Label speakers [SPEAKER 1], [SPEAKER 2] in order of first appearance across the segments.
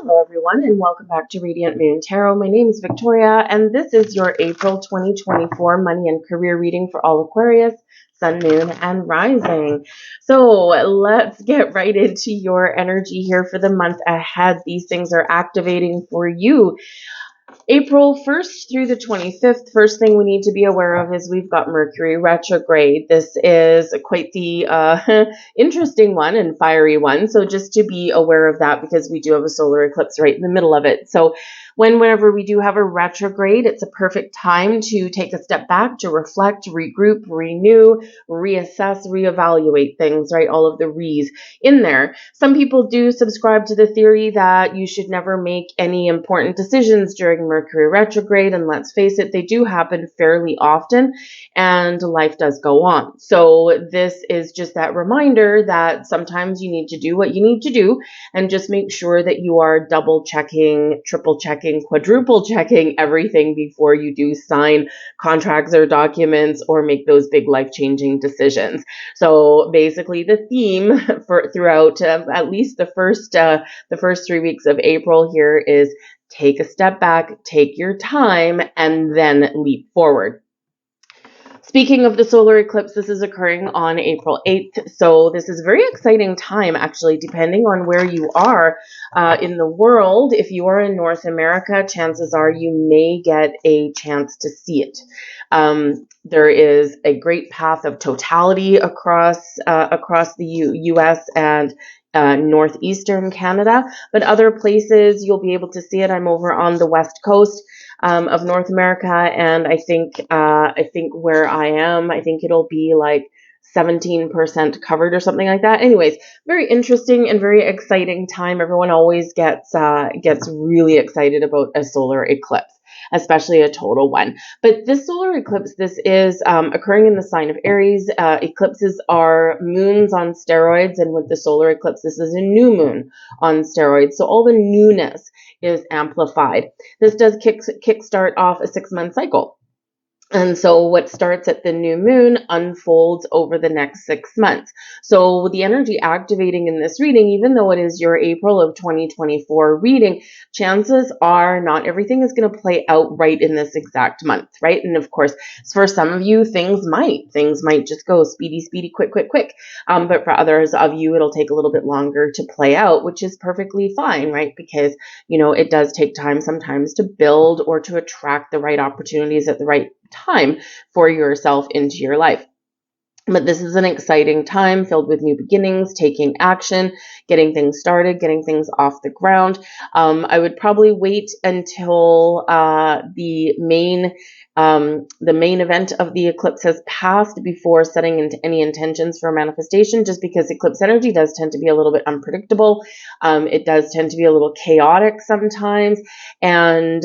[SPEAKER 1] Hello everyone and welcome back to Radiant Moon Tarot. My name is Victoria and this is your April 2024 money and career reading for all Aquarius, Sun, Moon, and Rising. So let's get right into your energy here for the month ahead. These things are activating for you. April 1st through the 25th, first thing we need to be aware of is we've got Mercury retrograde. This is quite the interesting one and fiery one. So just to be aware of that because we do have a solar eclipse right in the middle of it. So whenever we do have a retrograde, it's a perfect time to take a step back, to reflect, regroup, renew, reassess, reevaluate things, right? All of the re's in there. Some people do subscribe to the theory that you should never make any important decisions during Mercury retrograde, and let's face it, they do happen fairly often, and life does go on. So this is just that reminder that sometimes you need to do what you need to do, and just make sure that you are double checking, triple checking, quadruple checking everything before you do sign contracts or documents or make those big life-changing decisions. So basically the theme for throughout at least the first 3 weeks of April here is take a step back, take your time, and then leap forward. Speaking of the solar eclipse, this is occurring on April 8th. So this is a very exciting time, actually, depending on where you are in the world. If you are in North America, chances are you may get a chance to see it. There is a great path of totality across the U.S. and northeastern Canada, but other places you'll be able to see it. I'm over on the west coast of North America, and I think where I am, I think it'll be like 17% covered or something like that. Anyways, very interesting and very exciting time. Everyone always gets really excited about a solar eclipse, especially a total one. But this solar eclipse, this is occurring in the sign of Aries. Eclipses are moons on steroids, and with the solar eclipse, this is a new moon on steroids. So all the newness is amplified. This does kickstart off a 6-month cycle. And so what starts at the new moon unfolds over the next 6 months. So the energy activating in this reading, even though it is your April of 2024 reading, chances are not everything is going to play out right in this exact month, right? And of course, for some of you, things might just go speedy, quick. But for others of you, it'll take a little bit longer to play out, which is perfectly fine, right? Because, it does take time sometimes to build or to attract the right opportunities at the right time for yourself into your life. But this is an exciting time filled with new beginnings, taking action, getting things started, getting things off the ground. I would probably wait until the main event of the eclipse has passed before setting into any intentions for manifestation, just because eclipse energy does tend to be a little bit unpredictable. It does tend to be a little chaotic sometimes, and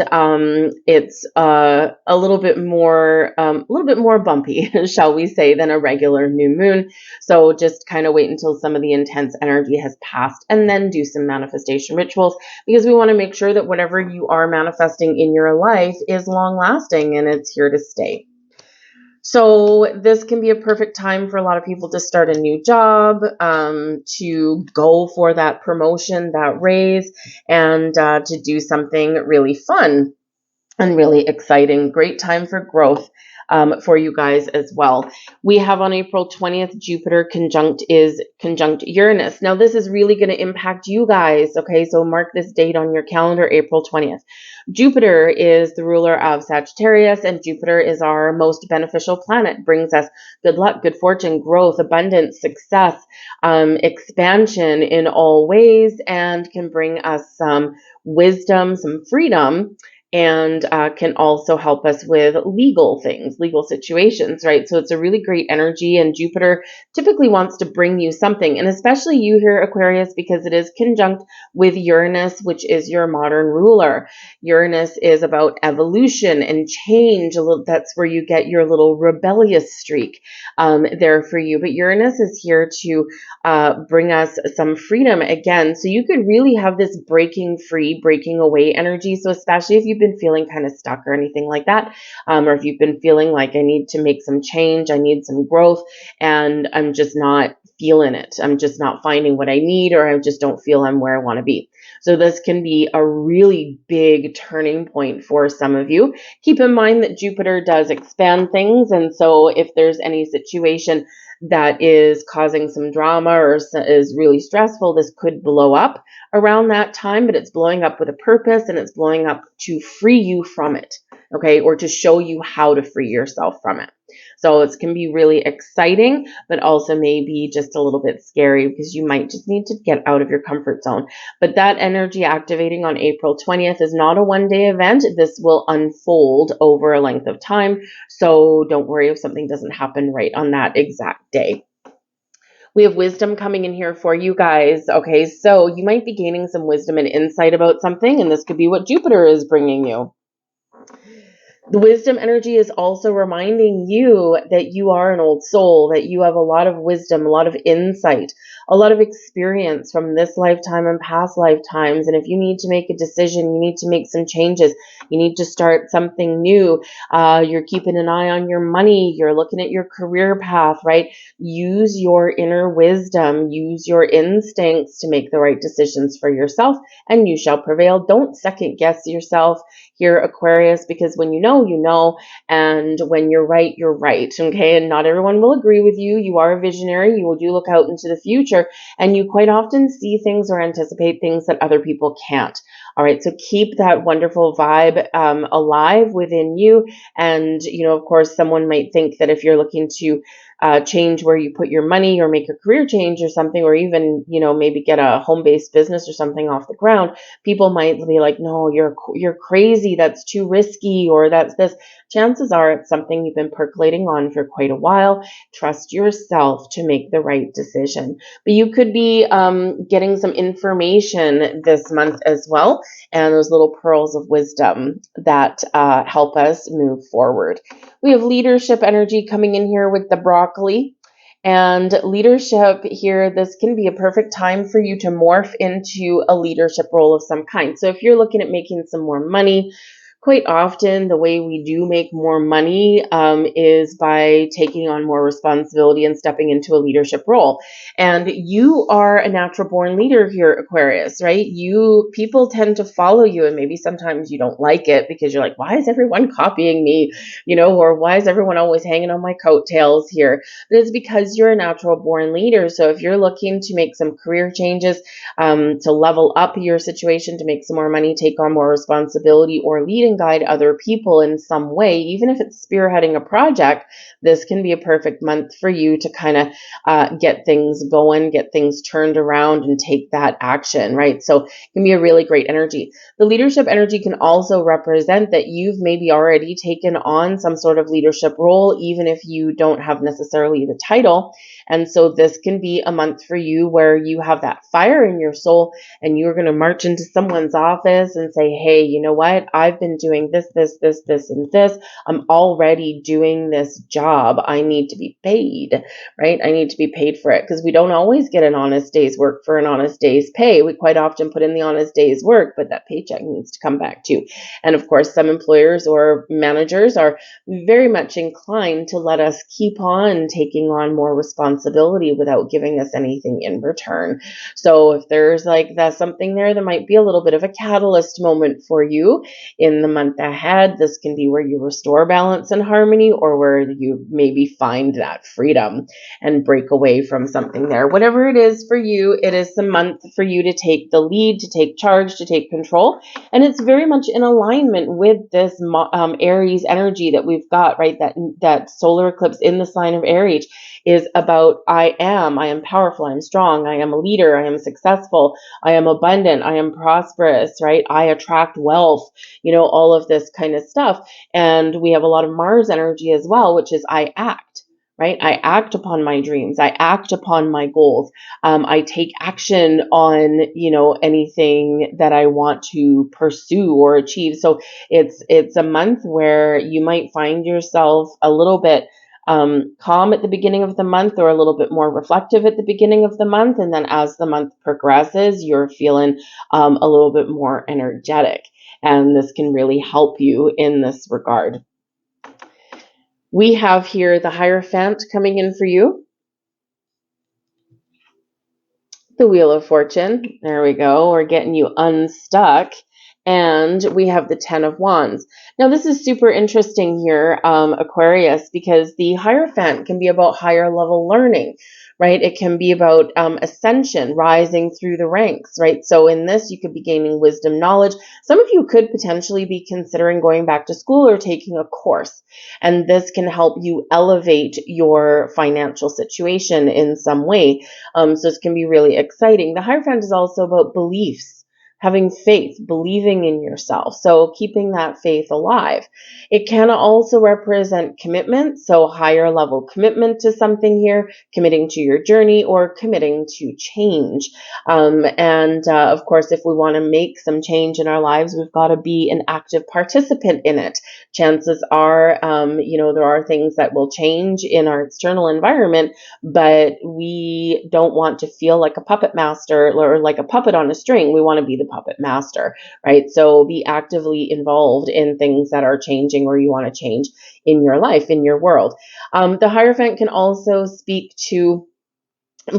[SPEAKER 1] it's a little bit more bumpy, shall we say, than a regular new moon. So just kind of wait until some of the intense energy has passed and then do some manifestation rituals, because we want to make sure that whatever you are manifesting in your life is long lasting and it's here to stay. So this can be a perfect time for a lot of people to start a new job, to go for that promotion, that raise, and to do something really fun and really exciting. Great time for growth for you guys as well. We have on April 20th, Jupiter conjunct Uranus. Now this is really going to impact you guys. Okay, so mark this date on your calendar, April 20th. Jupiter is the ruler of Sagittarius, and Jupiter is our most beneficial planet. Brings us good luck, good fortune, growth, abundance, success, expansion in all ways, and can bring us some wisdom, some freedom, and can also help us with legal things, legal situations, right? So it's a really great energy, and Jupiter typically wants to bring you something, and especially you here, Aquarius, because it is conjunct with Uranus, which is your modern ruler. Uranus is about evolution and change. That's where you get your little rebellious streak there for you. But Uranus is here to bring us some freedom again. So you could really have this breaking free, breaking away energy. So especially if you've been feeling kind of stuck or anything like that, or if you've been feeling like I need to make some change, I need some growth, and I'm just not feeling it. I'm just not finding what I need, or I just don't feel I'm where I want to be. So this can be a really big turning point for some of you. Keep in mind that Jupiter does expand things. And so if there's any situation that is causing some drama or is really stressful, this could blow up around that time, but it's blowing up with a purpose, and it's blowing up to free you from it, okay, or to show you how to free yourself from it. So it can be really exciting, but also maybe just a little bit scary because you might just need to get out of your comfort zone. But that energy activating on April 20th is not a one-day event. This will unfold over a length of time. So don't worry if something doesn't happen right on that exact day. We have wisdom coming in here for you guys. Okay, so you might be gaining some wisdom and insight about something, and this could be what Jupiter is bringing you. The wisdom energy is also reminding you that you are an old soul, that you have a lot of wisdom, a lot of insight, a lot of experience from this lifetime and past lifetimes. And if you need to make a decision, you need to make some changes, you need to start something new, you're keeping an eye on your money, you're looking at your career path, right? Use your inner wisdom, use your instincts to make the right decisions for yourself, and you shall prevail. Don't second guess yourself here, Aquarius, because when you know, and when you're right, okay? And not everyone will agree with you. You are a visionary. You do look out into the future, and you quite often see things or anticipate things that other people can't. All right, so keep that wonderful vibe alive within you. And, of course, someone might think that if you're looking to change where you put your money or make a career change or something, or even, maybe get a home-based business or something off the ground, people might be like, no, you're crazy. That's too risky, or that's this. Chances are it's something you've been percolating on for quite a while. Trust yourself to make the right decision. But you could be getting some information this month as well, and those little pearls of wisdom that help us move forward. We have leadership energy coming in here with the broccoli. And leadership here, this can be a perfect time for you to morph into a leadership role of some kind. So if you're looking at making some more money, quite often the way we do make more money is by taking on more responsibility and stepping into a leadership role. And you are a natural born leader here, Aquarius, right? People tend to follow you, and maybe sometimes you don't like it because you're like, why is everyone copying me? Or why is everyone always hanging on my coattails here? But it's because you're a natural born leader. So if you're looking to make some career changes, to level up your situation, to make some more money, take on more responsibility, or lead and guide other people in some way, even if it's spearheading a project, this can be a perfect month for you to kind of get things going, get things turned around, and take that action, right? So it can be a really great energy. The leadership energy can also represent that you've maybe already taken on some sort of leadership role, even if you don't have necessarily the title. And so this can be a month for you where you have that fire in your soul, and you're going to march into someone's office and say, hey, you know what? I've been doing this, and this. I'm already doing this job. I need to be paid, right? I need to be paid for it, because we don't always get an honest day's work for an honest day's pay. We quite often put in the honest day's work, but that paycheck needs to come back too. And of course, some employers or managers are very much inclined to let us keep on taking on more responsibility without giving us anything in return. So if there's something there might be a little bit of a catalyst moment for you in the month ahead. This can be where you restore balance and harmony, or where you maybe find that freedom and break away from something there. Whatever it is for you, it is the month for you to take the lead, to take charge, to take control. And it's very much in alignment with this Aries energy that we've got, right? That solar eclipse in the sign of Aries is about I am powerful, I am strong, I am a leader, I am successful, I am abundant, I am prosperous, right? I attract wealth, all of this kind of stuff. And we have a lot of Mars energy as well, which is I act. Right? I act upon my dreams. I act upon my goals. I take action on, anything that I want to pursue or achieve. So it's a month where you might find yourself a little bit calm at the beginning of the month, or a little bit more reflective at the beginning of the month. And then as the month progresses, you're feeling a little bit more energetic. And this can really help you in this regard. We have here the Hierophant coming in for you. the Wheel of Fortune. There we go. We're getting you unstuck. And we have the Ten of Wands. Now, this is super interesting here, Aquarius, because the Hierophant can be about higher level learning, right? It can be about ascension, rising through the ranks, right? So in this, you could be gaining wisdom, knowledge. Some of you could potentially be considering going back to school or taking a course. And this can help you elevate your financial situation in some way. So this can be really exciting. The Hierophant is also about beliefs, having faith, believing in yourself. So keeping that faith alive. It can also represent commitment. So higher level commitment to something here, committing to your journey or committing to change. Of course, if we want to make some change in our lives, we've got to be an active participant in it. Chances are, there are things that will change in our external environment, but we don't want to feel like a puppet master or like a puppet on a string. We want to be the puppet master, right? So be actively involved in things that are changing or you want to change in your life, in your world. The Hierophant can also speak to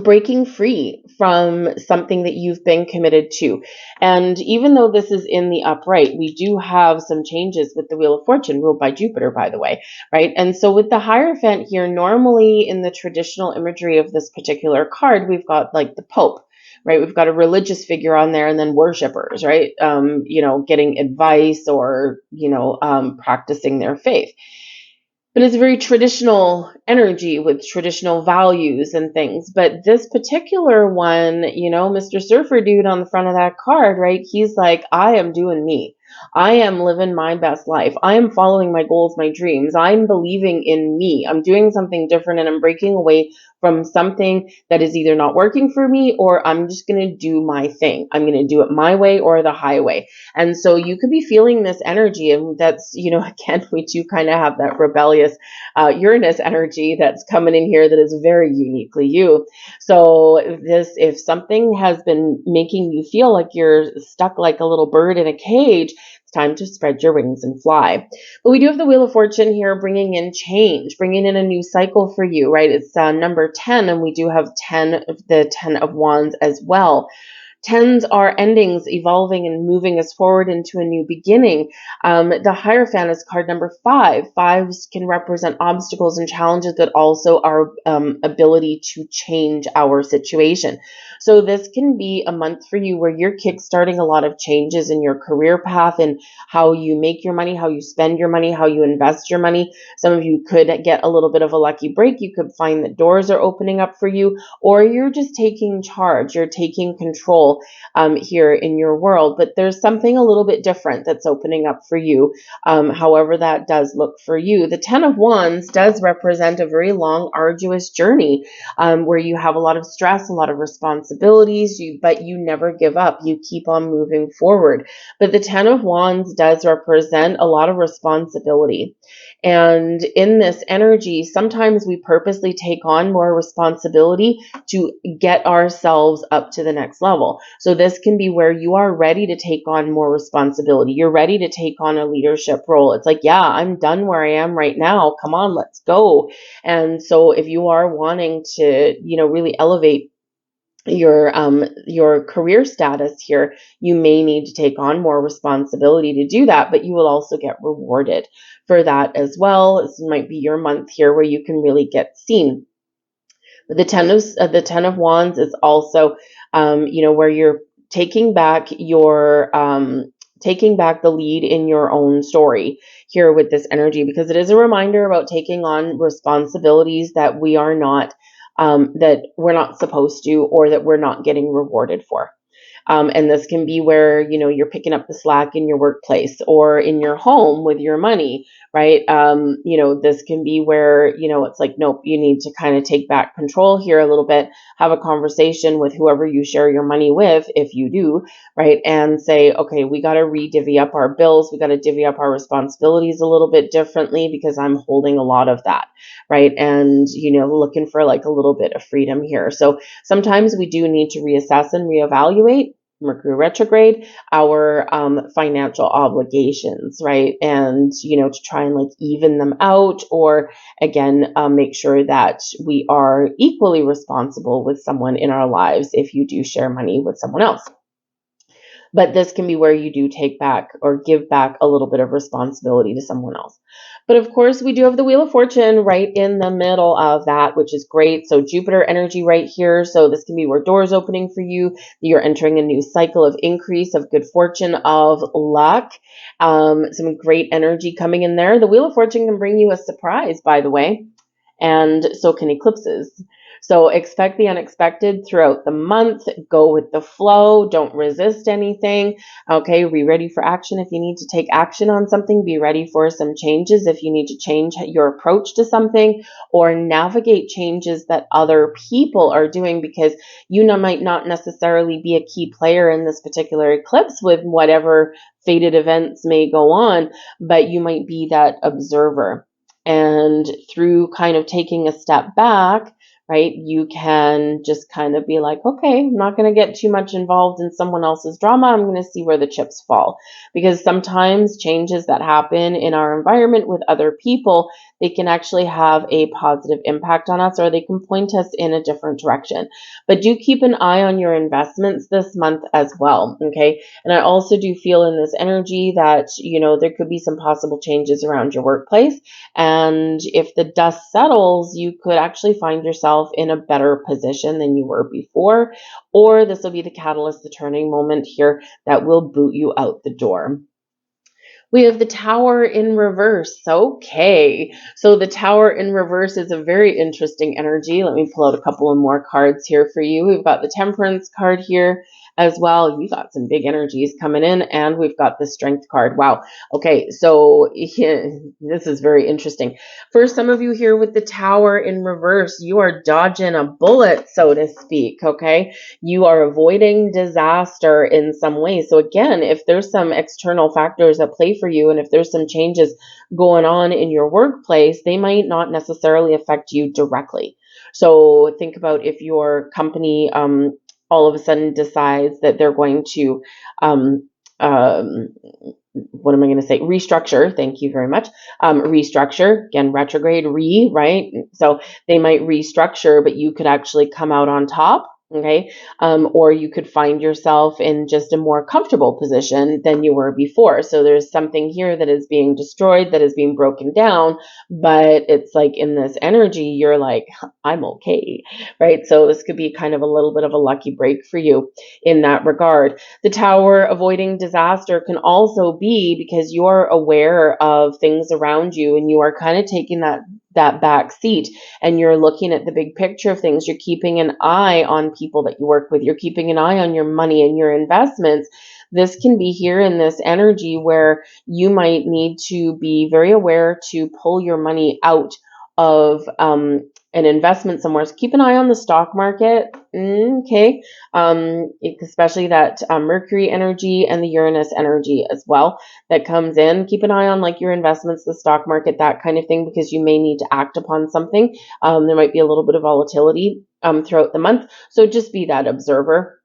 [SPEAKER 1] breaking free from something that you've been committed to. And even though this is in the upright, we do have some changes with the Wheel of Fortune, ruled by Jupiter, by the way, right? And so with the Hierophant here, normally in the traditional imagery of this particular card, we've got like the Pope, right? We've got a religious figure on there and then worshipers, right? Getting advice or, practicing their faith. But it's a very traditional energy with traditional values and things. But this particular one, Mr. Surfer Dude on the front of that card, right? He's like, I am doing me. I am living my best life. I am following my goals, my dreams. I'm believing in me. I'm doing something different and I'm breaking away from something that is either not working for me or I'm just going to do my thing. I'm going to do it my way or the highway. And so you could be feeling this energy, and that's, again, we do kind of have that rebellious Uranus energy that's coming in here that is very uniquely you. So if something has been making you feel like you're stuck like a little bird in a cage, it's time to spread your wings and fly. But we do have the Wheel of Fortune here bringing in change, bringing in a new cycle for you, right? It's number 10, and we do have the 10 of Wands as well. Tens are endings, evolving and moving us forward into a new beginning. The Hierophant is card number 5. Fives can represent obstacles and challenges, but also our ability to change our situation. So this can be a month for you where you're kickstarting a lot of changes in your career path and how you make your money, how you spend your money, how you invest your money. Some of you could get a little bit of a lucky break. You could find that doors are opening up for you, or you're just taking charge. You're taking control here in your world, but there's something a little bit different that's opening up for you, however that does look for you. The 10 of Wands does represent a very long, arduous journey where you have a lot of stress, a lot of responsibilities, but you never give up. You keep on moving forward. But the 10 of Wands does represent a lot of responsibility. And in this energy, sometimes we purposely take on more responsibility to get ourselves up to the next level. So this can be where you are ready to take on more responsibility. You're ready to take on a leadership role. It's like, yeah, I'm done where I am right now. Come on, let's go. And so if you are wanting to, really elevate your career status here, you may need to take on more responsibility to do that, but you will also get rewarded for that as well. This might be your month here where you can really get seen. But the 10 of Wands is also, where you're taking back taking back the lead in your own story here with this energy, because it is a reminder about taking on responsibilities that we are not that we're not supposed to, or that we're not getting rewarded for. And this can be where, you're picking up the slack in your workplace or in your home with your money, right? This can be where, it's like, nope, you need to kind of take back control here a little bit, have a conversation with whoever you share your money with, if you do, right? And say, okay, we got to re-divvy up our bills. We got to divvy up our responsibilities a little bit differently because I'm holding a lot of that, right? And, looking for like a little bit of freedom here. So sometimes we do need to reassess and reevaluate. Mercury retrograde, our financial obligations, right? And, to try and like even them out, or again, make sure that we are equally responsible with someone in our lives if you do share money with someone else. But this can be where you do take back or give back a little bit of responsibility to someone else. But of course, we do have the Wheel of Fortune right in the middle of that, which is great. So Jupiter energy right here. So this can be where doors opening for you. You're entering a new cycle of increase, of good fortune, of luck. Some great energy coming in there. The Wheel of Fortune can bring you a surprise, by the way, and so can eclipses. So expect the unexpected throughout the month. Go with the flow. Don't resist anything. Okay, be ready for action. If you need to take action on something, be ready for some changes. If you need to change your approach to something or navigate changes that other people are doing, because you might not necessarily be a key player in this particular eclipse with whatever fated events may go on, but you might be that observer. And through kind of taking a step back, right, you can just kind of be like, okay, I'm not going to get too much involved in someone else's drama. I'm going to see where the chips fall. Because sometimes changes that happen in our environment with other people, they can actually have a positive impact on us, or they can point us in a different direction. But do keep an eye on your investments this month as well, okay? And I also do feel in this energy that, there could be some possible changes around your workplace. And if the dust settles, you could actually find yourself in a better position than you were before, or this will be the catalyst, the turning moment here that will boot you out the door. We have the Tower in reverse. Okay, so the Tower in reverse is a very interesting energy. Let me pull out a couple of more cards here for you. We've got the Temperance card here as well. You got some big energies coming in, and we've got the Strength card. Wow. Okay, so this is very interesting. For some of you here with the Tower in reverse, you are dodging a bullet, so to speak, okay? You are avoiding disaster in some way. So again, if there's some external factors that play for you, and if there's some changes going on in your workplace, they might not necessarily affect you directly. So think about if your company all of a sudden decides that they're going to what am I going to say? Restructure. Thank you very much. Restructure, again, retrograde, right? So they might restructure, but you could actually come out on top. Okay. Or you could find yourself in just a more comfortable position than you were before. So there's something here that is being destroyed, that is being broken down, but it's like in this energy, you're like, I'm okay. Right. So this could be kind of a little bit of a lucky break for you in that regard. The Tower, avoiding disaster, can also be because you are aware of things around you, and you are kind of taking that back seat, and you're looking at the big picture of things. You're keeping an eye on people that you work with. You're keeping an eye on your money and your investments. This can be here in this energy where you might need to be very aware to pull your money out of an investment somewhere. So keep an eye on the stock market, okay? Especially that Mercury energy and the Uranus energy as well that comes in. Keep an eye on like your investments, the stock market, that kind of thing, because you may need to act upon something. There might be a little bit of volatility throughout the month. So just be that observer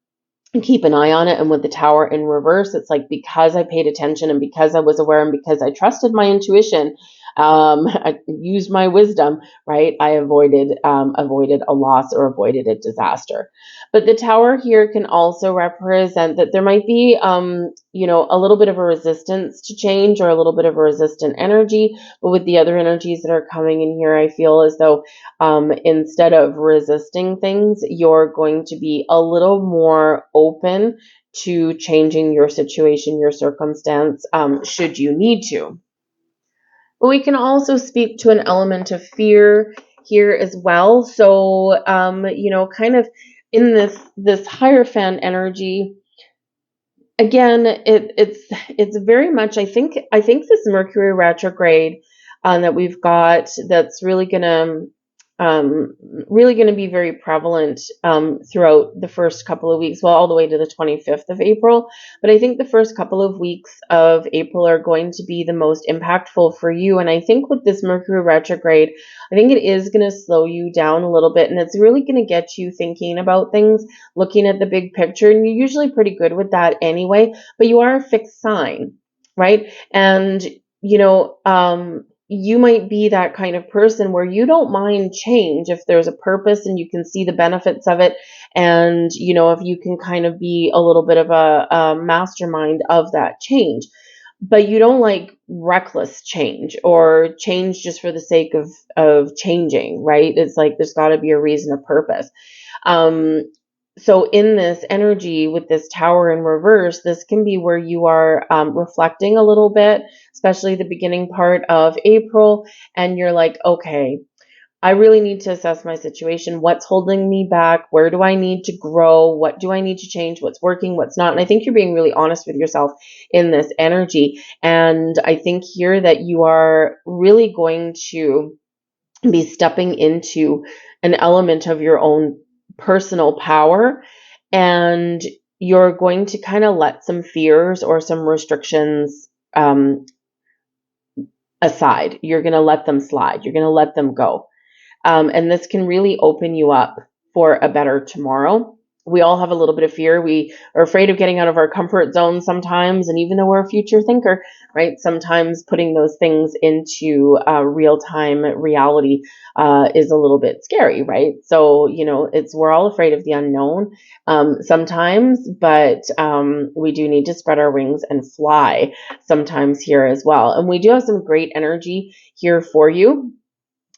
[SPEAKER 1] and keep an eye on it. And with the Tower in reverse, it's like, because I paid attention and because I was aware and because I trusted my intuition, I used my wisdom, right? I avoided a loss or avoided a disaster. But the Tower here can also represent that there might be, a little bit of a resistance to change, or a little bit of a resistant energy. But with the other energies that are coming in here, I feel as though instead of resisting things, you're going to be a little more open to changing your situation, your circumstance, should you need to. But we can also speak to an element of fear here as well. So, kind of in this Hierophant energy, again, it's very much, I think this Mercury retrograde that we've got, that's really gonna really going to be very prevalent throughout the first couple of weeks, well, all the way to the 25th of April. But I think the first couple of weeks of April are going to be the most impactful for you. And I think with this Mercury retrograde, I think it is going to slow you down a little bit. And it's really going to get you thinking about things, looking at the big picture. And you're usually pretty good with that anyway, but you are a fixed sign, right? And, you might be that kind of person where you don't mind change if there's a purpose and you can see the benefits of it. And, if you can kind of be a little bit of a mastermind of that change, but you don't like reckless change or change just for the sake of changing, right? It's like, there's got to be a reason, a purpose. So in this energy with this tower in reverse, this can be where you are reflecting a little bit, especially the beginning part of April. And you're like, okay, I really need to assess my situation. What's holding me back? Where do I need to grow? What do I need to change? What's working? What's not? And I think you're being really honest with yourself in this energy. And I think here that you are really going to be stepping into an element of your own personal power, and you're going to kind of let some fears or some restrictions aside. You're going to let them slide. You're going to let them go. And this can really open you up for a better tomorrow. We all have a little bit of fear. We are afraid of getting out of our comfort zone sometimes. And even though we're a future thinker, right, sometimes putting those things into real-time reality is a little bit scary, right? So, we're all afraid of the unknown sometimes, but we do need to spread our wings and fly sometimes here as well. And we do have some great energy here for you.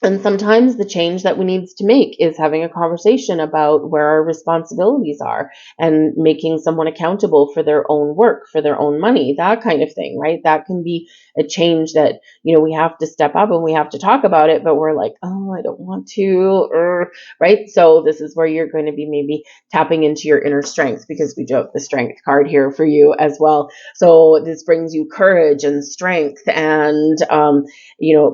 [SPEAKER 1] And sometimes the change that we need to make is having a conversation about where our responsibilities are and making someone accountable for their own work, for their own money, that kind of thing, right? That can be a change that, we have to step up and we have to talk about it, but we're like, oh, I don't want to, right? So this is where you're going to be maybe tapping into your inner strength, because we do have the strength card here for you as well. So this brings you courage and strength, and,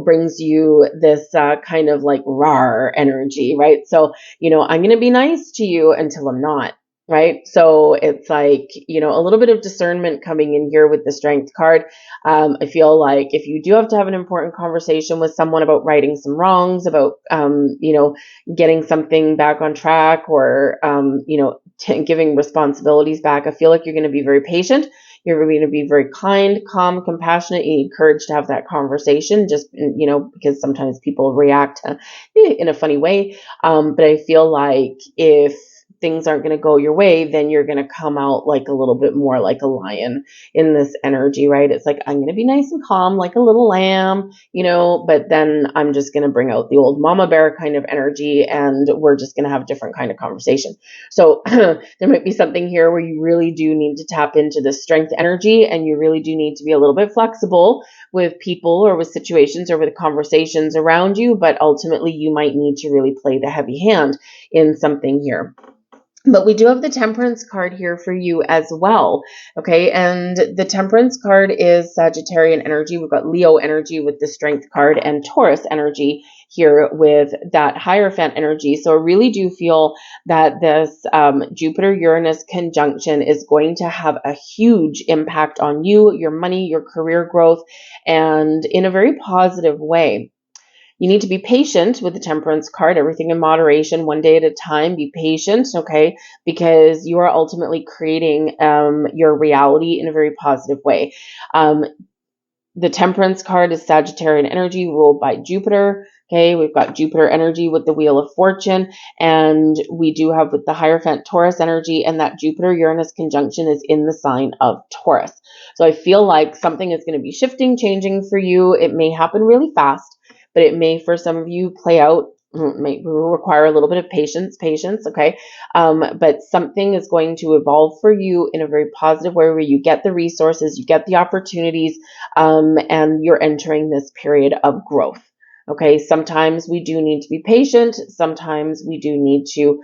[SPEAKER 1] brings you this kind of like rawr energy, right? So, I'm going to be nice to you until I'm not, right? So it's like, a little bit of discernment coming in here with the strength card. I feel like if you do have to have an important conversation with someone about righting some wrongs, about, getting something back on track, or, giving responsibilities back, I feel like you're going to be very patient. You're going to be very kind, calm, compassionate. You need courage to have that conversation, just, because sometimes people react in a funny way. But I feel like if things aren't going to go your way, then you're going to come out like a little bit more like a lion in this energy, right? It's like, I'm going to be nice and calm like a little lamb, but then I'm just going to bring out the old mama bear kind of energy, and we're just going to have a different kind of conversation. So there might be something here where you really do need to tap into the strength energy, and you really do need to be a little bit flexible with people or with situations or with conversations around you, but ultimately you might need to really play the heavy hand in something here. But we do have the Temperance card here for you as well, okay? And the Temperance card is Sagittarian energy. We've got Leo energy with the Strength card, and Taurus energy here with that Hierophant energy. So I really do feel that this Jupiter-Uranus conjunction is going to have a huge impact on you, your money, your career growth, and in a very positive way. You need to be patient with the Temperance card, everything in moderation, one day at a time. Be patient, okay? Because you are ultimately creating your reality in a very positive way. The Temperance card is Sagittarian energy ruled by Jupiter. Okay, we've got Jupiter energy with the Wheel of Fortune, and we do have with the Hierophant Taurus energy, and that Jupiter-Uranus conjunction is in the sign of Taurus. So I feel like something is going to be shifting, changing for you. It may happen really fast, but it may, for some of you, play out, may require a little bit of patience, okay? But something is going to evolve for you in a very positive way, where you get the resources, you get the opportunities, and you're entering this period of growth, okay? Sometimes we do need to be patient. Sometimes we do need to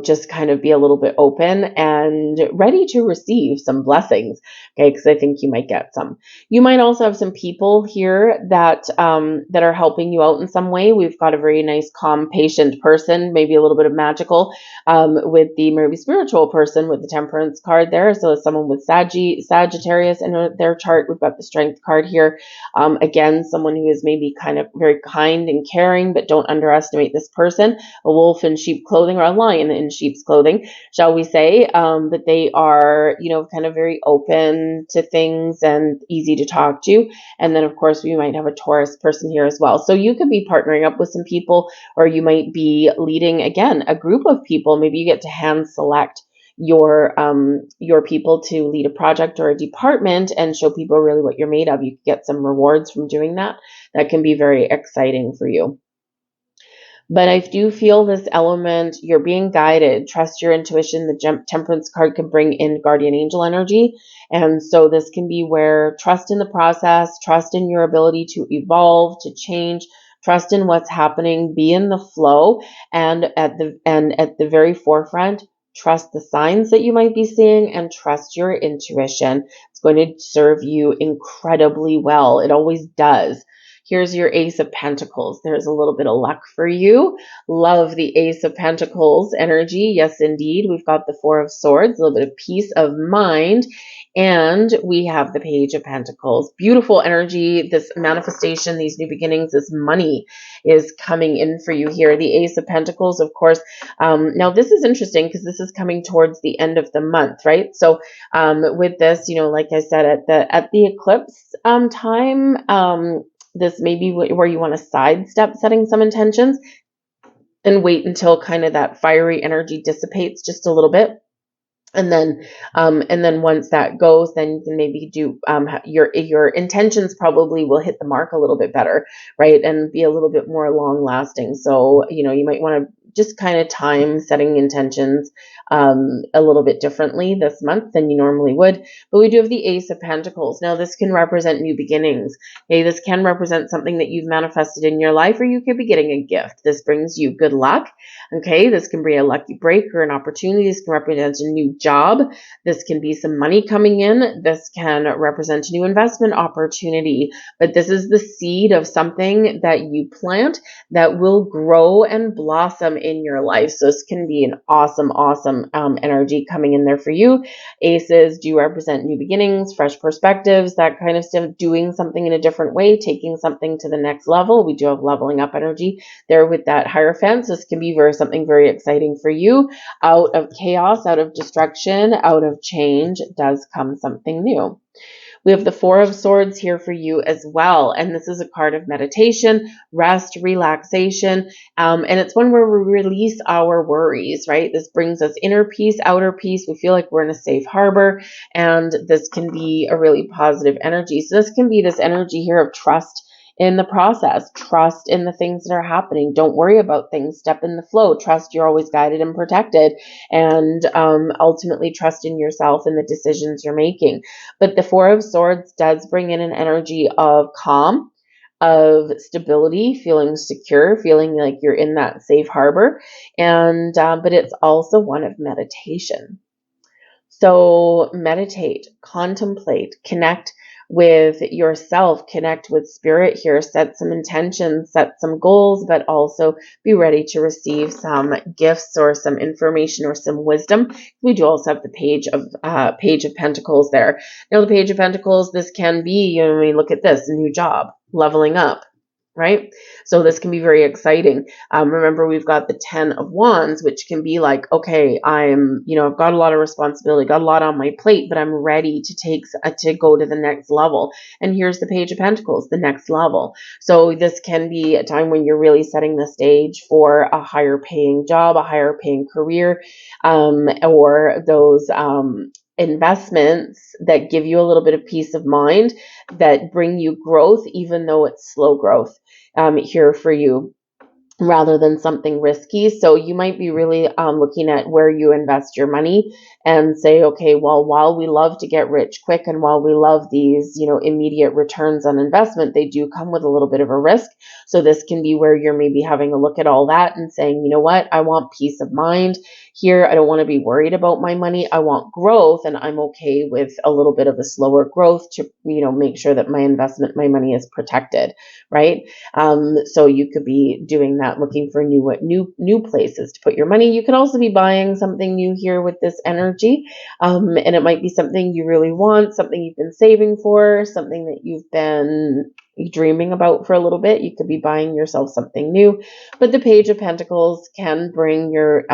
[SPEAKER 1] just kind of be a little bit open and ready to receive some blessings. Okay, because I think you might get some. You might also have some people here that that are helping you out in some way. We've got a very nice, calm, patient person, maybe a little bit of magical, with the maybe spiritual person with the Temperance card there. So it's someone with Sagittarius in their chart. We've got the Strength card here. Again, someone who is maybe kind of very kind and caring, but don't underestimate this person. A wolf in sheep clothing, or a lion in sheep's clothing, shall we say, that they are, kind of very open to things and easy to talk to. And then, of course, we might have a Taurus person here as well. So you could be partnering up with some people, or you might be leading, again, a group of people. Maybe you get to hand select your people to lead a project or a department and show people really what you're made of. You can get some rewards from doing that. That can be very exciting for you. But I do feel this element, you're being guided. Trust your intuition. The Temperance card can bring in guardian angel energy. And so this can be where trust in the process, trust in your ability to evolve, to change, trust in what's happening, be in the flow, and at the very forefront, trust the signs that you might be seeing and trust your intuition. It's going to serve you incredibly well. It always does. Here's your Ace of Pentacles. There's a little bit of luck for you. Love the Ace of Pentacles energy. Yes, indeed. We've got the Four of Swords, a little bit of peace of mind. And we have the Page of Pentacles. Beautiful energy. This manifestation, these new beginnings, this money is coming in for you here. The Ace of Pentacles, of course. Now, this is interesting because this is coming towards the end of the month, right? So with this, like I said, at the eclipse time, this may be where you want to sidestep setting some intentions and wait until kind of that fiery energy dissipates just a little bit. And then once that goes, then you can maybe do your intentions probably will hit the mark a little bit better, right? And be a little bit more long lasting. So, you might want to just kind of time setting intentions a little bit differently this month than you normally would. But we do have the Ace of Pentacles. Now, this can represent new beginnings. Okay, this can represent something that you've manifested in your life, or you could be getting a gift. This brings you good luck. Okay, this can be a lucky break or an opportunity. This can represent a new job. This can be some money coming in. This can represent a new investment opportunity. But this is the seed of something that you plant that will grow and blossom in your life. So this can be an awesome energy coming in there for you. Aces do represent new beginnings, fresh perspectives, that kind of stuff, doing something in a different way, taking something to the next level. We do have leveling up energy there with that Hierophant. This can be something very exciting for you. Out of chaos, out of destruction, out of change does come something new. We have the Four of Swords here for you as well. And this is a card of meditation, rest, relaxation. And it's one where we release our worries, right? This brings us inner peace, outer peace. We feel like we're in a safe harbor. And this can be a really positive energy. So this can be this energy here of trust in the process, trust in the things that are happening. Don't worry about things. Step in the flow. Trust you're always guided and protected, and ultimately trust in yourself and the decisions you're making. But the Four of Swords does bring in an energy of calm, of stability, feeling secure, feeling like you're in that safe harbor, and but it's also one of meditation. So meditate, contemplate, connect with yourself, connect with spirit here, set some intentions, set some goals, but also be ready to receive some gifts or some information or some wisdom. We do also have the Page of Pentacles there. Now, the Page of Pentacles, this can be, look at this, a new job, leveling up, right? So this can be very exciting. Remember, we've got the 10 of Wands, which can be like, okay, I've got a lot of responsibility, got a lot on my plate, but I'm ready to go to the next level. And here's the Page of Pentacles, the next level. So this can be a time when you're really setting the stage for a higher paying job, a higher paying career, or those investments that give you a little bit of peace of mind, that bring you growth, even though it's slow growth here for you. rather than something risky. So you might be really looking at where you invest your money and say, okay, well, while we love to get rich quick and while we love these, immediate returns on investment, they do come with a little bit of a risk. So this can be where you're maybe having a look at all that and saying, you know what, I want peace of mind here. I don't want to be worried about my money. I want growth, and I'm okay with a little bit of a slower growth to, make sure that my investment, my money is protected, right? So you could be doing that, looking for new places to put your money. You could also be buying something new here with this energy, and it might be something you really want, something you've been saving for, something that you've been dreaming about for a little bit. You could be buying yourself something new, but the Page of Pentacles can bring your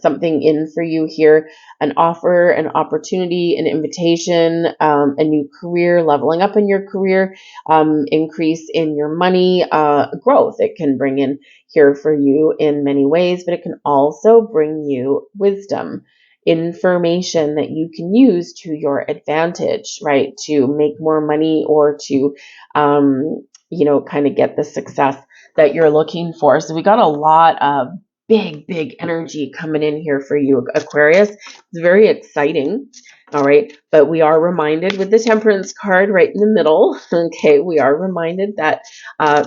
[SPEAKER 1] something in for you here, an offer, an opportunity, an invitation, a new career, leveling up in your career, increase in your money, growth. It can bring in here for you in many ways, but it can also bring you wisdom, information that you can use to your advantage, right? To make more money or to, kind of get the success that you're looking for. So we got a lot of big energy coming in here for you, Aquarius. It's very exciting. All right, but we are reminded with the Temperance card right in the middle, okay, we are reminded that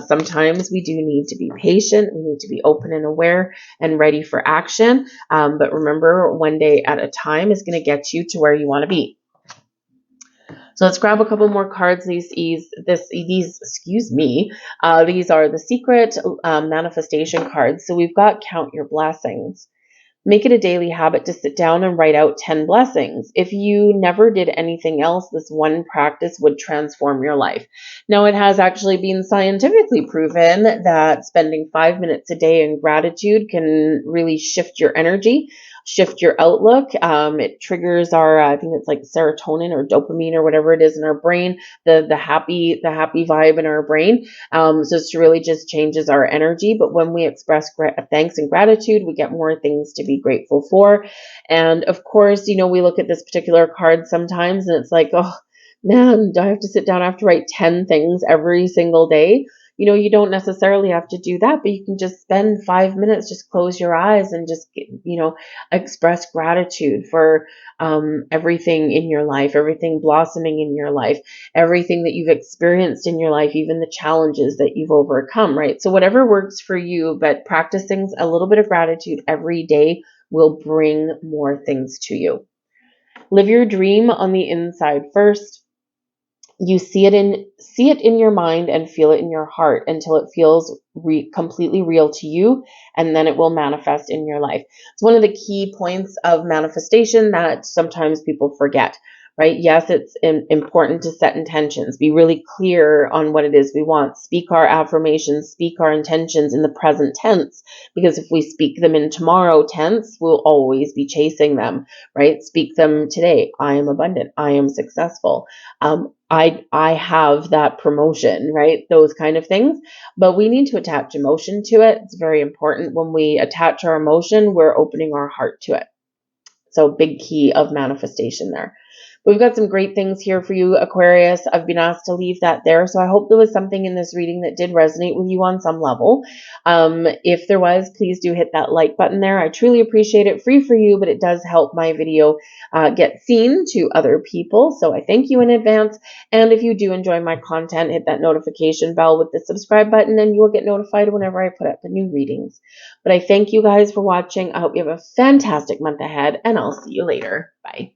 [SPEAKER 1] sometimes we do need to be patient, we need to be open and aware and ready for action, but remember, one day at a time is going to get you to where you want to be. So let's grab a couple more cards. These, excuse me, these are the secret manifestation cards. So we've got Count Your Blessings. Make it a daily habit to sit down and write out 10 blessings. If you never did anything else, this one practice would transform your life. Now, it has actually been scientifically proven that spending 5 minutes a day in gratitude can really shift your energy, shift your outlook. It triggers our, I think it's like serotonin or dopamine or whatever it is in our brain, the happy vibe in our brain. So it's really just changes our energy. But when we express thanks and gratitude, we get more things to be grateful for. And of course, we look at this particular card sometimes and it's like, oh man, do I have to sit down? I have to write 10 things every single day. You don't necessarily have to do that, but you can just spend 5 minutes, just close your eyes and just, express gratitude for everything in your life, everything blossoming in your life, everything that you've experienced in your life, even the challenges that you've overcome, right? So whatever works for you, but practicing a little bit of gratitude every day will bring more things to you. Live your dream on the inside first. You see it in your mind and feel it in your heart until it feels completely real to you, and then it will manifest in your life. It's one of the key points of manifestation that sometimes people forget, right? Yes, it's important to set intentions, be really clear on what it is we want, speak our affirmations, speak our intentions in the present tense, because if we speak them in tomorrow tense, we'll always be chasing them, right? Speak them today. I am abundant. I am successful. I have that promotion, right? Those kind of things. But we need to attach emotion to it. It's very important. When we attach our emotion, we're opening our heart to it. So big key of manifestation there. We've got some great things here for you, Aquarius. I've been asked to leave that there. So I hope there was something in this reading that did resonate with you on some level. If there was, please do hit that like button there. I truly appreciate it. Free for you, but it does help my video get seen to other people. So I thank you in advance. And if you do enjoy my content, hit that notification bell with the subscribe button and you will get notified whenever I put up the new readings. But I thank you guys for watching. I hope you have a fantastic month ahead and I'll see you later. Bye.